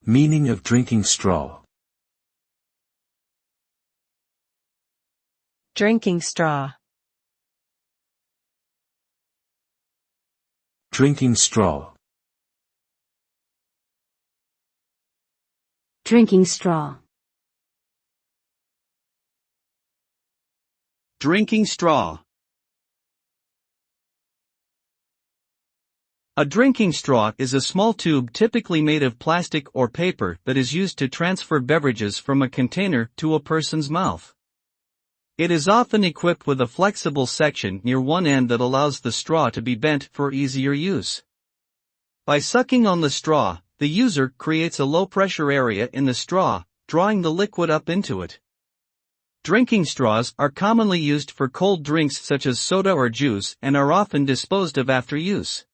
Meaning of drinking straw. Drinking straw. Drinking straw. Drinking straw. Drinking straw. A drinking straw is a small tube typically made of plastic or paper that is used to transfer beverages from a container to a person's mouth. It is often equipped with a flexible section near one end that allows the straw to be bent for easier use. By sucking on the straw, the user creates a low-pressure area in the straw, drawing the liquid up into it. Drinking straws are commonly used for cold drinks such as soda or juice and are often disposed of after use.